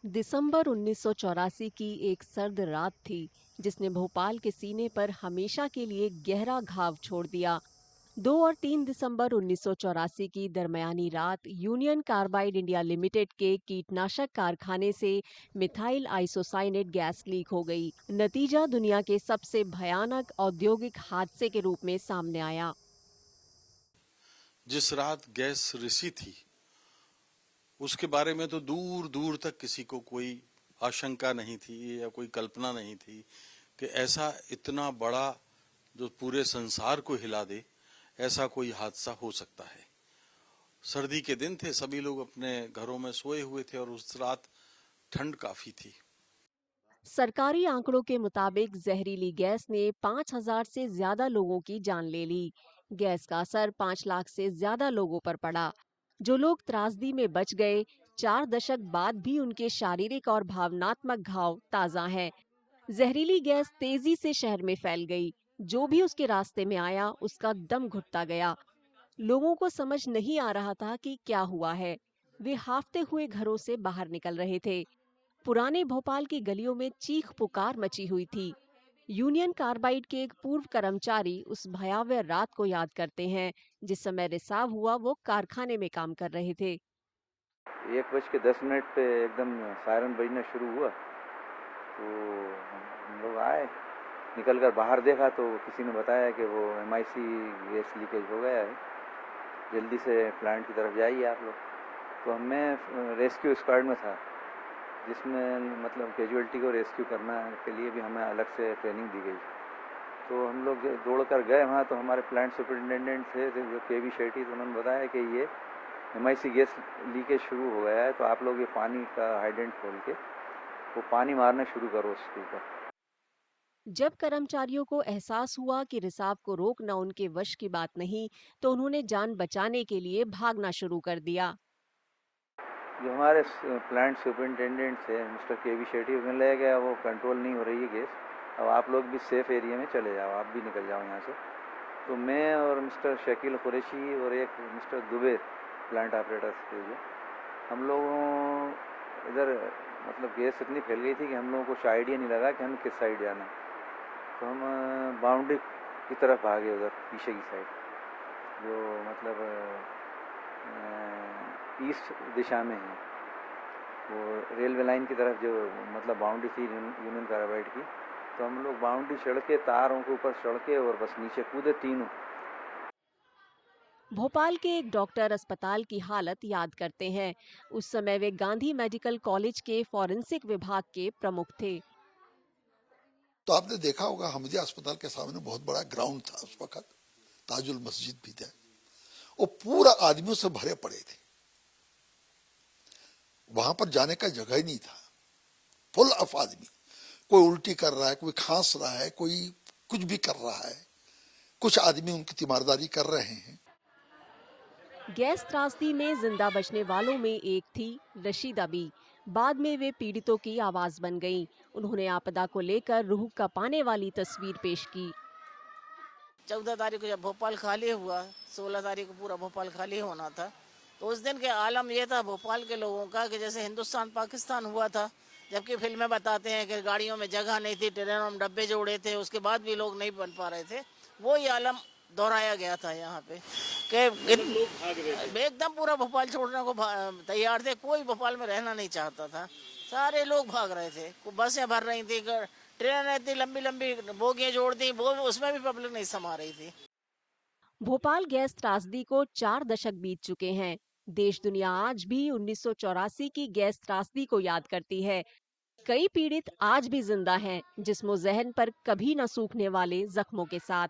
दिसंबर 1984 की एक सर्द रात थी जिसने भोपाल के सीने पर हमेशा के लिए गहरा घाव छोड़ दिया। 2 और 3 दिसंबर 1984 की दरमियानी रात यूनियन कार्बाइड इंडिया लिमिटेड के कीटनाशक कारखाने से मिथाइल आइसोसाइनेट गैस लीक हो गई। नतीजा दुनिया के सबसे भयानक औद्योगिक हादसे के रूप में सामने आया। जिस रात गैस रिसी थी उसके बारे में तो दूर दूर तक किसी को कोई आशंका नहीं थी या कोई कल्पना नहीं थी कि ऐसा इतना बड़ा जो पूरे संसार को हिला दे ऐसा कोई हादसा हो सकता है। सर्दी के दिन थे, सभी लोग अपने घरों में सोए हुए थे और उस रात ठंड काफी थी। सरकारी आंकड़ों के मुताबिक जहरीली गैस ने 5,000 से ज्यादा लोगों की जान ले ली। गैस का असर 5 लाख से ज्यादा लोगों पर पड़ा। जो लोग त्रासदी में बच गए, 4 दशक बाद भी उनके शारीरिक और भावनात्मक घाव ताजा हैं। जहरीली गैस तेजी से शहर में फैल गई। जो भी उसके रास्ते में आया, उसका दम घुटता गया। लोगों को समझ नहीं आ रहा था कि क्या हुआ है। वे हाफते हुए घरों से बाहर निकल रहे थे। पुराने भोपाल की गलियों में चीख पुकार मची हुई थी। यूनियन कार्बाइड के एक पूर्व कर्मचारी उस भयावह रात को याद करते हैं। जिस समय रिसाव हुआ वो कारखाने में काम कर रहे थे। 1:10 पे एकदम सायरन बजना शुरू हुआ तो हम लोग आए, निकल कर बाहर देखा तो किसी ने बताया कि वो MIC गैस लीकेज हो गया है, जल्दी से प्लांट की तरफ जाइए आप लोग। तो मैं रेस्क्यू स्क्वाड में था, जिसमें मतलब कैजुअल्टी को रेस्क्यू करना के लिए भी हमें अलग से ट्रेनिंग दी गई। तो हम लोग दौड़ कर गए वहाँ, तो हमारे प्लांट सुपरिटेंडेंट थे जो KV शेट्टी, तो उन्होंने बताया कि ये MIC गैस लीकेज शुरू हो गया है, तो आप लोग ये पानी का हाइडेंट खोल के वो पानी मारना शुरू करो उसके ऊपर। जब कर्मचारियों को एहसास हुआ कि रिसाव को रोकना उनके वश की बात नहीं, तो उन्होंने जान बचाने के लिए भागना शुरू कर दिया। जो हमारे प्लांट सुपरिटेंडेंट थे मिस्टर KV शेट्टी, उन्होंने लगा गया वो कंट्रोल नहीं हो रही है गैस, अब आप लोग भी सेफ एरिया में चले जाओ, आप भी निकल जाओ यहाँ से। तो मैं और मिस्टर शकील कुरैशी और एक मिस्टर दुबे प्लांट ऑपरेटर्स थे, जो हम लोगों इधर मतलब गैस इतनी फैल गई थी कि हम लोगों को कुछ आइडिया नहीं लगा कि हमें किस साइड जाना। तो हम बाउंड्री की तरफ भागे, उधर पीछे की साइड, जो मतलब ईस्ट दिशा में है, वो रेलवे लाइन की तरफ जो मतलब बाउंड्री थी यूनियन कार्बाइड की। तो हम लोग बाउंड्री चढ़ के, तारों के ऊपर चढ़ के और बस नीचे कूदे तीनों। भोपाल के एक डॉक्टर अस्पताल की हालत याद करते हैं। उस समय वे गांधी मेडिकल कॉलेज के फॉरेंसिक विभाग के प्रमुख थे। तो आपने देखा होगा हमदिया अस्पताल के सामने बहुत बड़ा ग्राउंड था उस वक्त, ताजुल मस्जिद भी था, वो पूरा आदमियों से भरे पड़े थे। वहां पर जाने का जगह ही नहीं था, फुल ऑफ आदमी। कोई उल्टी कर रहा है, कोई खांस रहा है, कोई कुछ भी कर रहा है, कुछ आदमी उनकी तीमारदारी कर रहे हैं। गैस त्रासदी में जिंदा बचने वालों में एक थी रशीदा बी। बाद में वे पीड़ितों की आवाज बन गईं। उन्होंने आपदा को लेकर रूह कांपाने वाली तस्वीर पेश की। 14 तारीख को जब भोपाल खाली हुआ, 16 तारीख को पूरा भोपाल खाली होना था, तो उस दिन के आलम ये था भोपाल के लोगों का कि जैसे हिंदुस्तान पाकिस्तान हुआ था। जबकि फिल्में बताते हैं कि गाड़ियों में जगह नहीं थी, ट्रेनों में डब्बे जोड़े थे, उसके बाद भी लोग नहीं बन पा रहे थे। वो ही आलम दोहराया गया था यहाँ पे कि एकदम पूरा भोपाल छोड़ने को तैयार थे। कोई भोपाल में रहना नहीं चाहता था, सारे लोग भाग रहे थे। बसें भर रही थी, ट्रेनें इतनी लंबी लंबी बोगियां जोड़ दी, वो उसमें भी पब्लिक नहीं समा रही थी। भोपाल गैस त्रासदी को 4 दशक बीत चुके हैं। देश दुनिया आज भी 1984 की गैस त्रासदी को याद करती है। कई पीड़ित आज भी जिंदा हैं, जिस्मो जहन पर कभी न सूखने वाले जख्मों के साथ।